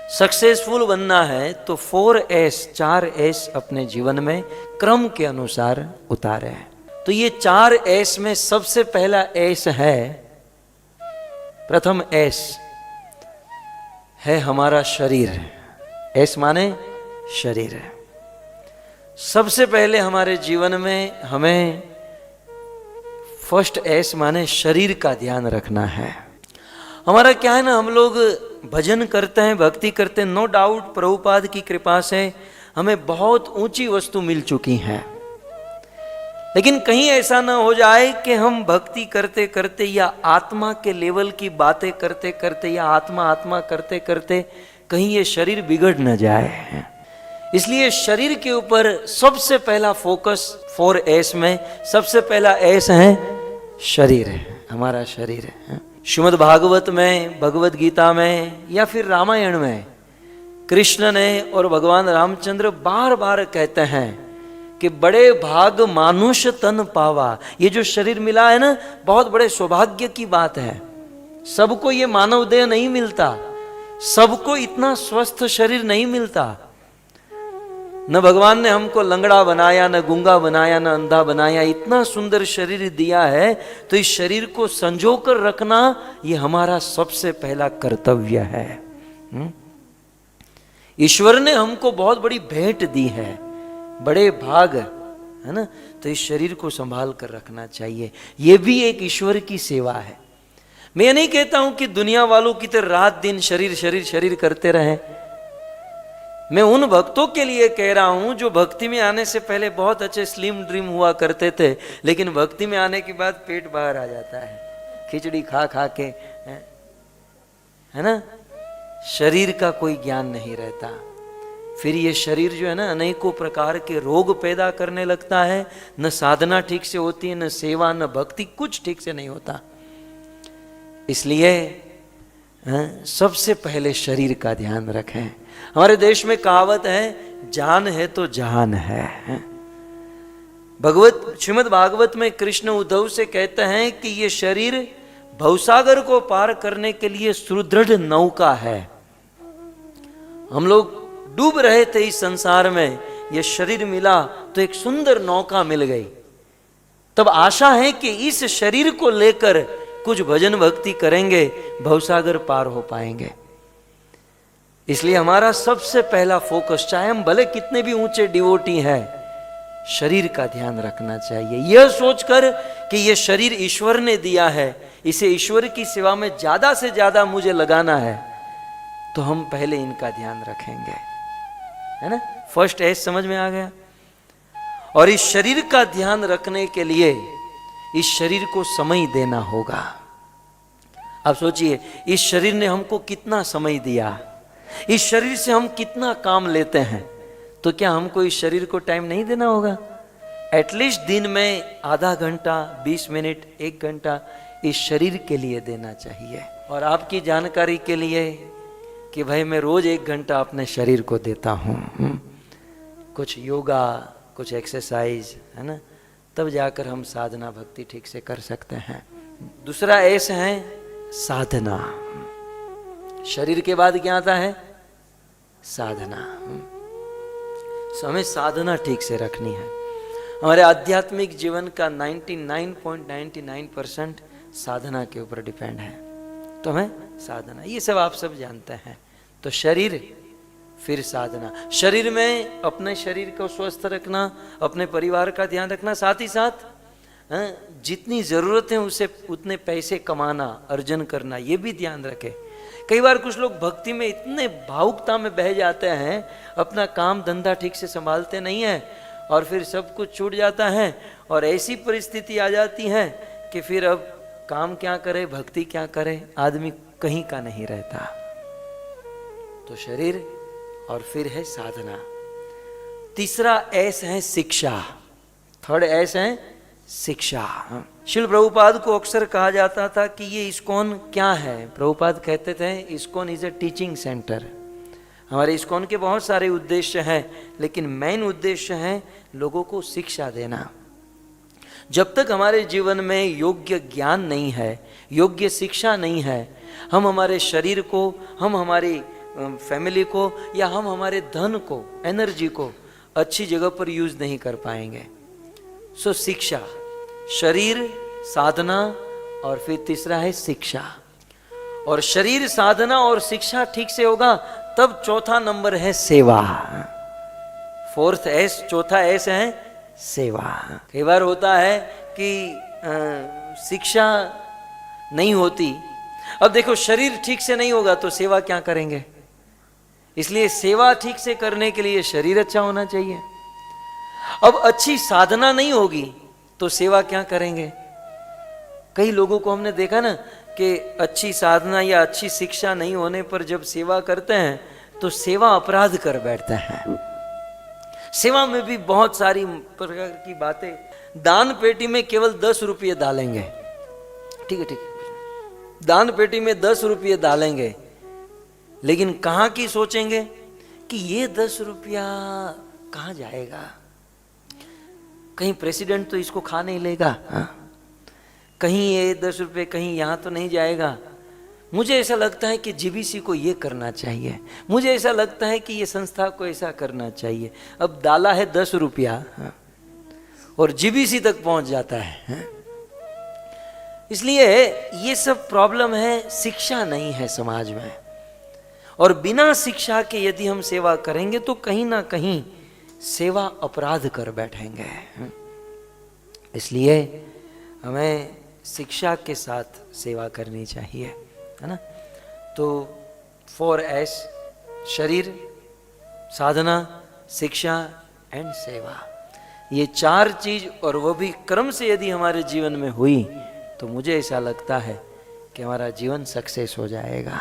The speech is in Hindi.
सक्सेसफुल बनना है तो 4S 4S अपने जीवन में क्रम के अनुसार उतारे। तो ये 4S में सबसे पहला S है, प्रथम S है हमारा शरीर। S माने शरीर। सबसे पहले हमारे जीवन में हमें फर्स्ट S माने शरीर का ध्यान रखना है। हमारा क्या है ना, हम लोग भजन करते हैं, भक्ति करते हैं, नो डाउट प्रभुपाद की कृपा से हमें बहुत ऊंची वस्तु मिल चुकी है, लेकिन कहीं ऐसा ना हो जाए कि हम भक्ति करते करते या आत्मा के लेवल की बातें करते करते या आत्मा आत्मा करते करते कहीं ये शरीर बिगड़ न जाए। इसलिए शरीर के ऊपर सबसे पहला फोकस 4S में सबसे पहला S है शरीर है, हमारा शरीर है। श्रीमद् भागवत में, भगवत गीता में या फिर रामायण में कृष्ण ने और भगवान रामचंद्र बार बार कहते हैं कि बड़े भाग मानुष तन पावा। ये जो शरीर मिला है ना, बहुत बड़े सौभाग्य की बात है। सबको ये मानव देह नहीं मिलता, सबको इतना स्वस्थ शरीर नहीं मिलता। न भगवान ने हमको लंगड़ा बनाया, न गूंगा बनाया, न अंधा बनाया, इतना सुंदर शरीर दिया है। तो इस शरीर को संजो कर रखना ये हमारा सबसे पहला कर्तव्य है। ईश्वर ने हमको बहुत बड़ी भेंट दी है, बड़े भाग है ना, तो इस शरीर को संभाल कर रखना चाहिए। ये भी एक ईश्वर की सेवा है। मैं नहीं कहता हूं कि दुनिया वालों की तरह रात दिन शरीर शरीर शरीर करते रहें। मैं उन भक्तों के लिए कह रहा हूं जो भक्ति में आने से पहले बहुत अच्छे स्लिम ड्रीम हुआ करते थे, लेकिन भक्ति में आने के बाद पेट बाहर आ जाता है, खिचड़ी खा खा के, है ना, शरीर का कोई ज्ञान नहीं रहता। फिर ये शरीर जो है ना, अनेकों प्रकार के रोग पैदा करने लगता है। न साधना ठीक से होती है, न सेवा, न भक्ति, कुछ ठीक से नहीं होता। इसलिए सबसे पहले शरीर का ध्यान रखें। हमारे देश में कहावत है, जान है तो जहान है। श्रीमद् भागवत में कृष्ण उद्धव से कहते हैं कि ये शरीर भवसागर को पार करने के लिए सुदृढ़ नौका है। हम लोग डूब रहे थे इस संसार में, ये शरीर मिला तो एक सुंदर नौका मिल गई। तब आशा है कि इस शरीर को लेकर कुछ भजन भक्ति करेंगे, भवसागर पार हो पाएंगे। इसलिए हमारा सबसे पहला फोकस, चाहे हम भले कितने भी ऊंचे डिवोटी हैं, शरीर का ध्यान रखना चाहिए। यह सोचकर कि यह शरीर ईश्वर ने दिया है, इसे ईश्वर की सेवा में ज्यादा से ज्यादा मुझे लगाना है, तो हम पहले इनका ध्यान रखेंगे, है ना। फर्स्ट S समझ में आ गया। और इस शरीर का ध्यान रखने के लिए इस शरीर को समय देना होगा। अब सोचिए, इस शरीर ने हमको कितना समय दिया, इस शरीर से हम कितना काम लेते हैं, तो क्या हमको इस शरीर को टाइम नहीं देना होगा? एटलीस्ट दिन में आधा घंटा, 20 मिनट, 1 घंटा इस शरीर के लिए देना चाहिए। और आपकी जानकारी के लिए कि भाई मैं रोज 1 घंटा अपने शरीर को देता हूँ, कुछ योगा, कुछ एक्सरसाइज, है ना, तब जाकर हम साधना भक्ति ठीक से कर सकते हैं। दूसरा S है साधना। शरीर के बाद क्या आता है? साधना। हमें साधना ठीक से रखनी है। हमारे आध्यात्मिक जीवन का 99.99% साधना के ऊपर डिपेंड है। तो हमें साधना, ये सब आप सब जानते हैं। तो शरीर, फिर साधना। शरीर में अपने शरीर को स्वस्थ रखना, अपने परिवार का ध्यान रखना, साथ ही साथ जितनी जरूरत है उसे उतने पैसे कमाना, अर्जन करना, ये भी ध्यान रखें। कई बार कुछ लोग भक्ति में इतने भावुकता में बह जाते हैं, अपना काम धंधा ठीक से संभालते नहीं है, और फिर सब कुछ छूट जाता है, और ऐसी परिस्थिति आ जाती है कि फिर अब काम क्या करे, भक्ति क्या करे, आदमी कहीं का नहीं रहता। तो शरीर, और फिर है साधना। तीसरा S है शिक्षा। थर्ड S है शिक्षा। श्रील प्रभुपाद को अक्सर कहा जाता था कि ये इस्कॉन क्या है। प्रभुपाद कहते थे ISKCON is a teaching centre. हमारे इस्कॉन के बहुत सारे उद्देश्य हैं, लेकिन मेन उद्देश्य है लोगों को शिक्षा देना। जब तक हमारे जीवन में योग्य ज्ञान नहीं है, योग्य शिक्षा नहीं है, हम हमारे शरीर को, हम हमारी फैमिली को या हम हमारे धन को, एनर्जी को अच्छी जगह पर यूज नहीं कर पाएंगे। सो शिक्षा, शरीर, साधना और फिर तीसरा है शिक्षा। और शरीर, साधना और शिक्षा ठीक से होगा तब चौथा नंबर है सेवा। फोर्थ एस, चौथा एस है सेवा। कई बार होता है कि शिक्षा नहीं होती। अब देखो, शरीर ठीक से नहीं होगा तो सेवा क्या करेंगे? इसलिए सेवा ठीक से करने के लिए शरीर अच्छा होना चाहिए। अब अच्छी साधना नहीं होगी तो सेवा क्या करेंगे? कई लोगों को हमने देखा ना कि अच्छी साधना या अच्छी शिक्षा नहीं होने पर जब सेवा करते हैं तो सेवा अपराध कर बैठते हैं। सेवा में भी बहुत सारी प्रकार की बातें। दान पेटी में केवल 10 रुपये डालेंगे, ठीक है, ठीक है, दान पेटी में 10 रुपये डालेंगे, लेकिन कहाँ की सोचेंगे कि ये 10 रुपया कहाँ जाएगा? कहीं प्रेसिडेंट तो इसको खा नहीं लेगा, हाँ? कहीं ये 10 रुपये कहीं यहाँ तो नहीं जाएगा। मुझे ऐसा लगता है कि जीबीसी को ये करना चाहिए, मुझे ऐसा लगता है कि ये संस्था को ऐसा करना चाहिए। अब डाला है 10 रुपया, हाँ? और जीबीसी तक पहुंच जाता है, हाँ? इसलिए ये सब प्रॉब्लम है, शिक्षा नहीं है समाज में। और बिना शिक्षा के यदि हम सेवा करेंगे तो कहीं ना कहीं सेवा अपराध कर बैठेंगे। इसलिए हमें शिक्षा के साथ सेवा करनी चाहिए, है ना। तो 4S, शरीर, साधना, शिक्षा एंड सेवा, ये 4 चीज, और वो भी क्रम से यदि हमारे जीवन में हुई तो मुझे ऐसा लगता है कि हमारा जीवन सक्सेस हो जाएगा।